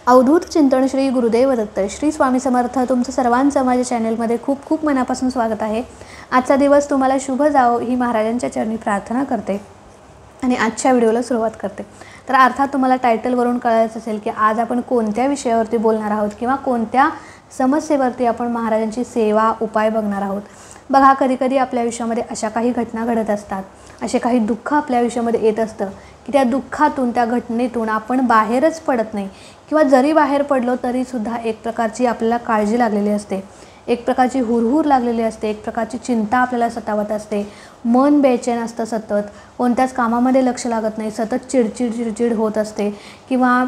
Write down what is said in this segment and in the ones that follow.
अवधूत चिंतन श्री गुरुदेव दत्त श्री स्वामी समर्थ तुमचं सर्वांचं माझ्या चॅनलमध्ये खूप खूप मनापासून स्वागत आहे। आजचा दिवस तुम्हाला शुभ जावो ही महाराजांच्या चरणी प्रार्थना करते आणि आजच्या व्हिडिओला सुरुवात करते। तर अर्थात तुम्हाला टायटलवरून कळायचं असेल की आज आपण कोणत्या विषयावरती बोलणार आहोत किंवा कोणत्या समस्येवरती आपण महाराजांची सेवा उपाय बघणार आहोत। बघा, कधी कधी आपल्या आयुष्यामध्ये अशा काही घटना घडत असतात, असे काही दुःख आपल्या आयुष्यामध्ये येत असतं की त्या दुःखातून त्या घटनेतून आपण बाहेरच पडत नाही किंवा जरी बाहेर पडलो तरी सुद्धा एक प्रकारची आपल्याला काळजी लागलेली असते, एक प्रकारची हुरहुर लागलेली असते, एक प्रकारची चिंता आपल्याला सतावत असते, मन बेचैन असतं, सतत कोणत्याच कामामध्ये लक्ष लागत नाही, सतत चिडचिड चिडचिड होत असते किंवा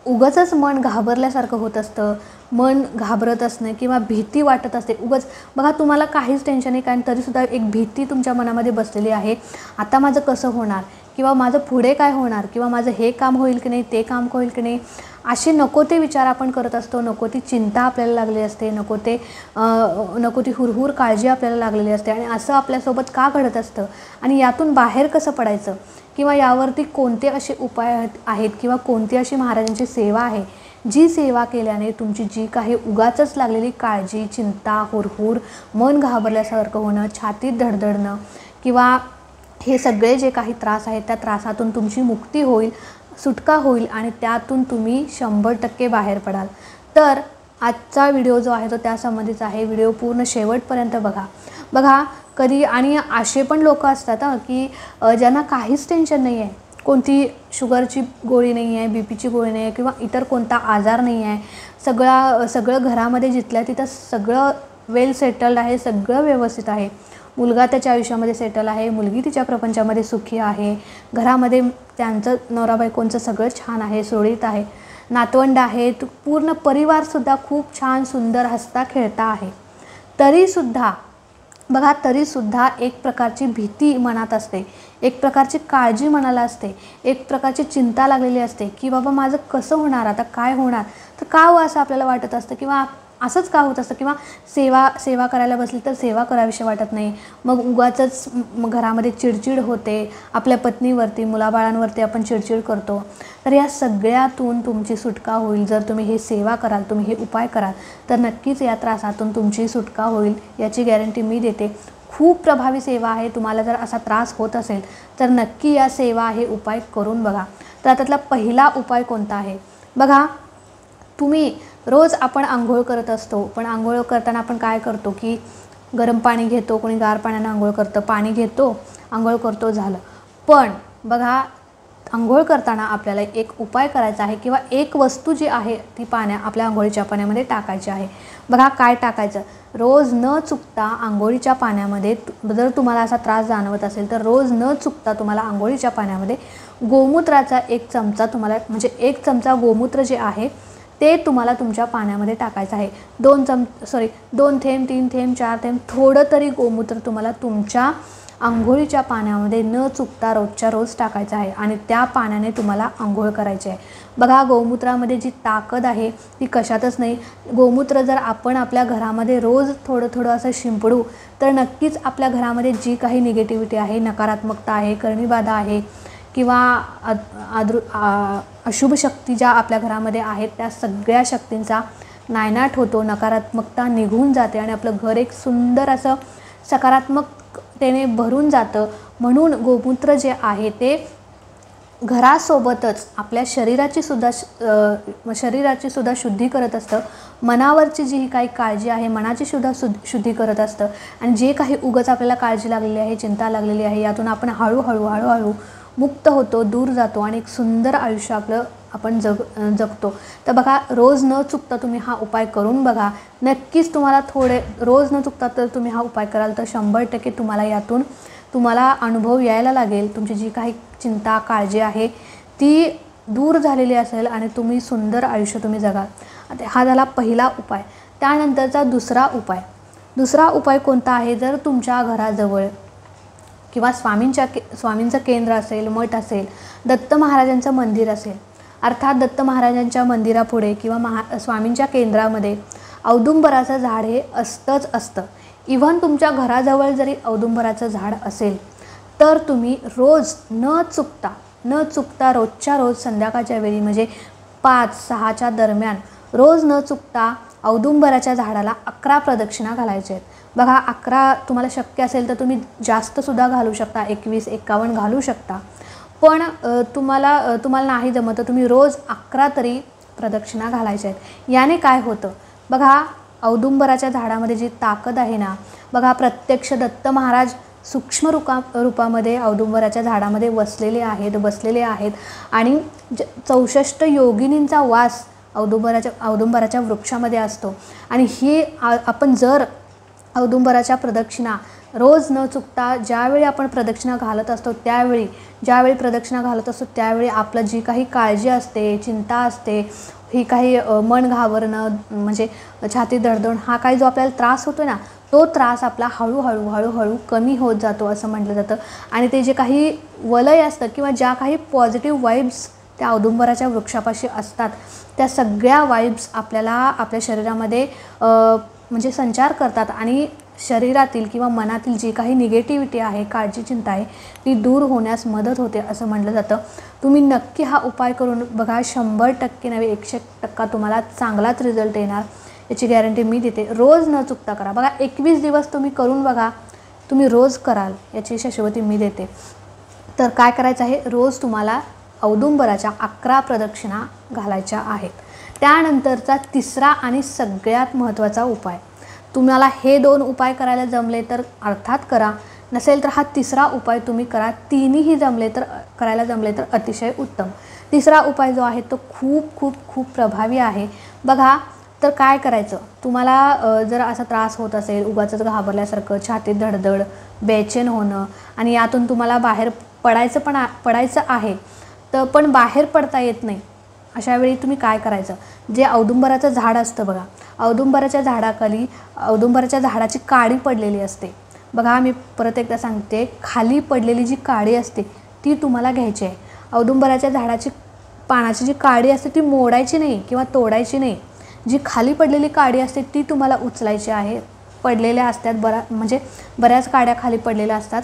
उगाचच मन घाबरल्यासारखं होत असतं, मन घाबरत असणे किंवा भीती वाटत असते उगाच। बघा, तुम्हाला काहीच टेन्शन नाही कारण तरीसुद्धा एक भीती तुमच्या मनामध्ये बसलेली आहे। आता माझं कसं होणार किंवा माझं पुढे काय होणार किंवा माझं हे काम होईल की नाही, ते काम होईल की नाही, असे नको ते विचार आपण करत असतो, नको ती चिंता आपल्याला लागलेली असते, नको ती हुरहुर काळजी आपल्याला लागलेली असते। आणि असं आपल्यासोबत का घडत असतं आणि यातून बाहेर कसं पडायचं किंवा यावरती कोणते असे उपाय आहेत किंवा कोणती अशी महाराजांची सेवा आहे जी सेवा केल्याने तुमची जी काही उगाचच लागलेली काळजी, चिंता, हुरहुर, मन घाबरल्यासारखं होणं, छातीत धडधडणं किंवा हे सगळे जे काही त्रास आहेत त्या त्रासातून तुमची मुक्ती होईल, सुटका होईल आणि त्यातून तुम्ही 100% बाहेर पडाल। तर आजचा व्हिडिओ जो आहे तो त्यासंबंधीचा आहे। व्हिडिओ पूर्ण शेवटपर्यंत बघा। कधी आणि असे पण लोक असतात की ज्यांना काहीच टेन्शन नाही आहे, कोणती शुगरची गोळी नाही आहे, बीपीची गोळी नाही आहे किंवा इतर कोणता आजार नाही आहे, सगळं घरामध्ये जिथल्या तिथं सगळं वेल सेटल्ड आहे, सगळं व्यवस्थित आहे, मुलगा त्याच्या आयुष्यामध्ये सेटल आहे, मुलगी तिच्या प्रपंचामध्ये सुखी आहे, घरामध्ये त्यांचं नवरा बायकोंचं सगळं छान आहे, सुरळीत आहे, नातवंड आहेत, पूर्ण परिवारसुद्धा खूप छान सुंदर हसता खेळता आहे, तरीसुद्धा एक प्रकारची भीती मनात असते, एक प्रकारची काळजी मनाला असते, एक प्रकारची चिंता लागलेली असते की बाबा माझं कसं होणार, आता काय होणार, तर का हो असं आपल्याला वाटत असतं किंवा असंच का होत असतं किंवा सेवा करायला बसली तर सेवा करावीशी वाटत नाही, मग उगाचच घरामध्ये चिडचिड होते, आपल्या पत्नीवरती, मुलाबाळांवरती आपण चिडचिड करतो। तर या सगळ्यातून तुमची सुटका होईल जर तुम्ही हे सेवा कराल, तुम्ही हे उपाय कराल तर नक्कीच या त्रासातून तुमची सुटका होईल, याची गॅरंटी मी देते। खूप प्रभावी सेवा आहे। तुम्हाला जर असा त्रास होत असेल तर नक्की या सेवा हे उपाय करून बघा। तर त्यातला पहिला उपाय कोणता आहे बघा, तुम्ही रोज आपण आंघोळ करत असतो, पण आंघोळ करताना आपण काय करतो की गरम पाणी घेतो, कोणी गार पाण्यानं आंघोळ करतं, पाणी घेतो, आंघोळ करतो, झालं। पण बघा, आंघोळ करताना आपल्याला एक उपाय करायचा आहे किंवा एक वस्तू जी आहे ती आपल्या आंघोळीच्या पाण्यामध्ये टाकायची आहे। बघा, काय टाकायचं, रोज न चुकता आंघोळीच्या पाण्यामध्ये, जर तुम्हाला असा त्रास जाणवत असेल तर रोज न चुकता तुम्हाला आंघोळीच्या पाण्यामध्ये गोमूत्राचा 1 चमचा, तुम्हाला म्हणजे 1 चमचा गोमूत्र जे आहे ते तुम्हाला तुमच्या पाण्यामध्ये टाकायचं आहे। 2 थेंब, 3 थेंब, 4 थेंब, थोडं तरी गोमूत्र तुम्हाला तुमच्या आंघोळीच्या पाण्यामध्ये न चुकता रोजच्या रोज टाकायचं आहे आणि त्या पाण्याने तुम्हाला आंघोळ करायची आहे। बघा, गोमूत्रामध्ये जी ताकद आहे ती कशातच नाही। गोमूत्र जर आपण आपल्या घरामध्ये रोज थोडं थोडं असं शिंपडू तर नक्कीच आपल्या घरामध्ये जी काही निगेटिव्हिटी आहे, नकारात्मकता आहे, करणीबाधा आहे किंवा अशुभ शक्ती ज्या आपल्या घरामध्ये आहेत त्या सगळ्या शक्तींचा नायनाट होतो, नकारात्मकता निघून जाते आणि आपलं घर एक सुंदर असं सकारात्मकतेने भरून जातं। म्हणून गोमूत्र जे आहे ते घरासोबतच आपल्या शरीराची सुद्धा शुद्धी करत असतं, मनावरची जी काही काळजी आहे मनाची सुद्धा शुद्धी करत असतं आणि जे काही उगाच आपल्याला काळजी लागलेली आहे, चिंता लागलेली आहे, यातून आपण हळूहळू मुक्त होतो, दूर जातो आणि एक सुंदर आयुष्य आपण जगतो। तर बघा, रोज न चुकता तुम्ही हा उपाय करून बघा। नक्कीच तुम्हाला रोज न चुकता तर तुम्ही हा उपाय कराल तर 100% तुम्हाला अनुभव यायला लागेल, तुमची जी काही चिंता, काळजी आहे ती दूर झालेली असेल आणि तुम्ही सुंदर आयुष्य तुम्ही जगाल। हा झाला पहिला उपाय। त्यानंतरचा दुसरा उपाय कोणता आहे, जर तुमच्या घराजवळ किंवा स्वामींचं केंद्र असेल, मठ असेल, दत्त महाराजांचं मंदिर असेल, अर्थात दत्त महाराजांच्या मंदिरापुढे किंवा स्वामींच्या केंद्रामध्ये औदुंबराचं झाड हे असतं। इव्हन तुमच्या घराजवळ जरी औदुंबराचं झाड असेल तर तुम्ही रोज न चुकता रोजच्या रोज संध्याकाळच्या वेळी म्हणजे 5-6च्या दरम्यान रोज न चुकता औदुंबराच्या झाडाला 11 प्रदक्षिणा घालायच्या आहेत. बघा 11 तुम्हाला शक्य असेल तर तुम्ही जास्तसुद्धा घालू शकता, 21-51 घालू शकता. पण तुम्हाला नाही जमत तर तुम्ही रोज 11 तरी प्रदक्षिणा घालायच्या आहेत. याने काय होतं बघा, औदुंबराच्या झाडामध्ये जी ताकद आहे ना, बघा प्रत्यक्ष दत्त महाराज सूक्ष्म रूपामध्ये औदुंबराच्या झाडामध्ये बसलेले आहेत आणि 64 योगिनींचा वास औदुंबराच्या वृक्षामध्ये असतो. आणि ही आपण जर औदुंबराच्या प्रदक्षिणा रोज न चुकता ज्यावेळी आपण प्रदक्षिणा घालत असतो त्यावेळी आपलं जी काही काळजी असते, चिंता असते, ही काही मन घाबरणं म्हणजे छाती धडधड हा काही जो आपल्याला त्रास होतो ना, तो त्रास आपला हळूहळू कमी होत जातो असं म्हटलं जातं. आणि ते जे काही वलय असतं किंवा ज्या काही पॉझिटिव्ह वाईब्स त्या औदुंबराच्या वृक्षापाशी असतात, त्या सगळ्या वाईब्स आपल्याला आपल्या शरीरामध्ये म्हणजे संचार करतात आणि शरीरातील किंवा मनातील जी काही निगेटिव्हिटी आहे, काळजी चिंता आहे, ती दूर होण्यास मदत होते असं म्हटलं जातं. तुम्ही नक्की हा उपाय करून बघा. 100% नव्हे 100% तुम्हाला चांगलाच रिझल्ट येणार, याची गॅरंटी मी देते. रोज न चुकता करा. बघा 21 दिवस तुम्ही करून बघा, तुम्ही रोज कराल याची शाश्वती मी देते. तर काय करायचं आहे, रोज तुम्हाला औदुंबराच्या 11 प्रदक्षिणा घालायच्या आहेत. त्यानंतरचा तिसरा आणि सगळ्यात महत्त्वाचा उपाय, तुम्हाला हे 2 उपाय करायला जमले तर अर्थात करा, नसेल तर हा तिसरा उपाय तुम्ही करा. तिन्हीही करायला जमले तर अतिशय उत्तम. तिसरा उपाय जो आहे तो खूप खूप खूप प्रभावी आहे. बघा, तर काय करायचं, तुम्हाला जर असा त्रास होत असेल, उगाचच घाबरल्यासारखं, छातीत धडधड, बेचैन होणं आणि यातून तुम्हाला बाहेर पडायचं आहे तर पण बाहेर पडता येत नाही, अशा वेळी तुम्ही काय करायचं, जे औदुंबराचं झाड असतं बघा, औदुंबराच्या झाडाखाली औदुंबराच्या झाडाची काडी पडलेली असते बघा. मी परत एकदा सांगते, खाली पडलेली जी काडी असते ती तुम्हाला घ्यायची आहे. औदुंबराच्या झाडाची पानाची जी काडी असते ती मोडायची नाही किंवा तोडायची नाही. जी खाली पडलेली काडी असते ती तुम्हाला उचलायची आहे. पडलेल्या असतात म्हणजे बऱ्याच काड्या खाली पडलेल्या असतात,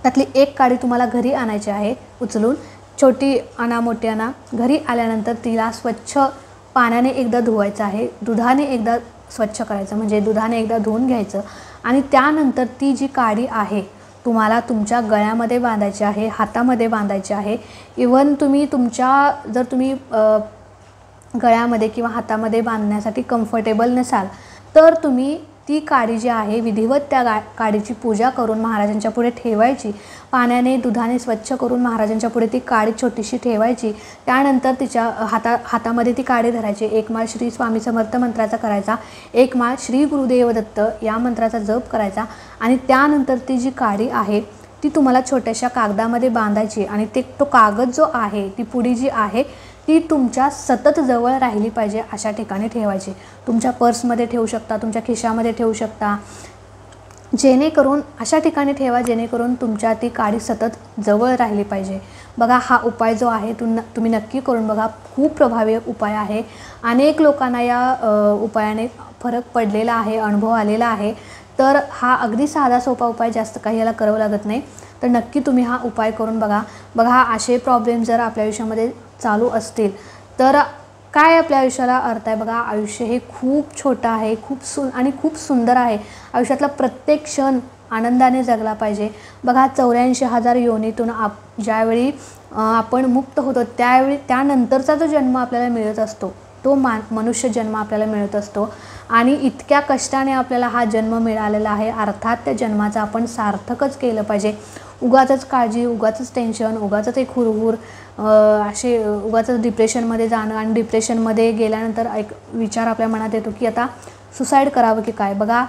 त्यातली एक काडी तुम्हाला घरी आणायची आहे उचलून. छोटी आणा, मोठी आणा. घरी आल्यानंतर तिला स्वच्छ पाण्याने एकदा धुवायचं आहे, दुधाने एकदा स्वच्छ करायचं, म्हणजे दुधाने एकदा धुवून घ्यायचं. आणि त्यानंतर ती जी काडी आहे तुम्हाला तुमच्या गळ्यामध्ये बांधायची आहे, हातामध्ये बांधायची आहे. इवन जर तुम्ही गळ्यामध्ये किंवा हातामध्ये बांधण्यासाठी कम्फर्टेबल नसाल तर तुम्ही ती काडी जी आहे विधिवत त्या काडीची पूजा करून महाराजांच्या पुढे ठेवायची. पाण्याने दुधाने स्वच्छ करून महाराजांच्या पुढे ती काडी छोटीशी ठेवायची. त्यानंतर तिच्या हातामध्ये ती काडी धरायची. एक माळ श्री स्वामी समर्थ मंत्राचा करायचा, एक माळ श्री गुरुदेव दत्त या मंत्राचा जप करायचा. आणि त्यानंतर ती जी काडी आहे ती तुम्हाला छोट्याशा कागदामध्ये बांधायची. आणि तो कागद जो आहे, ती पुडी जी आहे ती तुमच्या सतत जवळ राहिली पाहिजे अशा ठिकाणी ठेवायची. तुमच्या पर्समध्ये ठेवू शकता, तुमच्या खिशामध्ये ठेवू शकता, जेणेकरून अशा ठिकाणी ठेवा जेणेकरून तुमच्या ती काडी सतत जवळ राहिली पाहिजे. बघा, हा उपाय जो आहे तुम्ही नक्की करून बघा. खूप प्रभावी उपाय आहे. अनेक लोकांना या उपायाने फरक पडलेला आहे, अनुभव आलेला आहे. तर हा अगदी साधा सोपा उपाय, जास्त काही याला करावं लागत नाही. तर नक्की तुम्ही हा उपाय करून बघा. बघा, असे प्रॉब्लेम जर आपल्या आयुष्यामध्ये चालू असतील तर काय आपल्या आयुष्याला अर्थ आहे. बघा, आयुष्य हे खूप छोटं आहे, खूप सुंदर आहे. आयुष्यातला प्रत्येक क्षण आनंदाने जगला पाहिजे. बघा, 84,000 योनीतून ज्यावेळी आपण मुक्त होतो त्यानंतरचा जो जन्म आपल्याला मिळत असतो तो मनुष्य जन्म आपल्याला मिळत असतो. आणि इतक्या कष्टाने आपल्याला हा जन्म मिळालेला आहे. अर्थात त्या जन्माचं आपण सार्थकच केलं पाहिजे. उगाचच काळजी, उगाचच टेन्शन, उगाचच एक हुरहुर, असे उगाचच डिप्रेशनमध्ये जाणं. आणि डिप्रेशनमध्ये गेल्यानंतर एक विचार आपल्या मनात येतो की आता सुसाईड करावं की काय. बघा,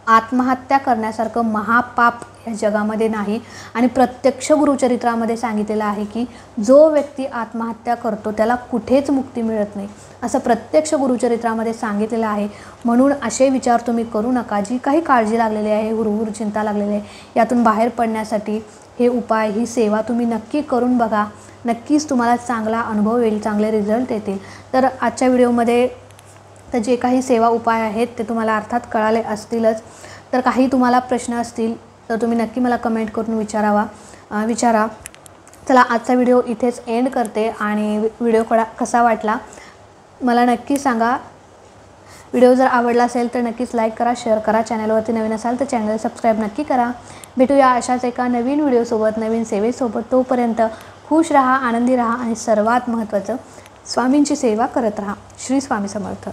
आत्महत्या करण्यासारखं महापाप या जगामध्ये नाही. आणि प्रत्यक्ष गुरुचरित्रामध्ये सांगितलेलं आहे की जो व्यक्ती आत्महत्या करतो त्याला कुठेच मुक्ती मिळत नाही, असं प्रत्यक्ष गुरुचरित्रामध्ये सांगितलेलं आहे. म्हणून असे विचार तुम्ही करू नका. जी काही काळजी लागलेली आहे, हुरहुर चिंता लागलेली आहे, यातून बाहेर पडण्यासाठी हे उपाय, ही सेवा तुम्ही नक्की करून बघा. नक्कीच तुम्हाला चांगला अनुभव येईल, चांगले रिझल्ट येतील. तर आजच्या व्हिडिओमध्ये तर जे काही सेवा उपाय आहेत ते तुम्हाला अर्थात कळाले असतीलच. तर काही तुम्हाला प्रश्न असतील तर तुम्ही नक्की मला कमेंट करून विचारा. चला आजचा व्हिडिओ इथेच एंड करते आणि व्हिडिओ कसा वाटला मला नक्की सांगा। व्हिडिओ जर आवडला असेल तर नक्कीच लाईक करा, शेअर करा। चॅनलवरती नवीन असाल तर चॅनल सबस्क्राईब नक्की करा। भेटूया अशाच एका नवीन व्हिडिओसोबत, नवीन सेवेसोबत। तोपर्यंत खुश राहा, आनंदी राहा आणि सर्वात महत्त्वाचं स्वामींची सेवा करत राहा। श्री स्वामी समर्थ।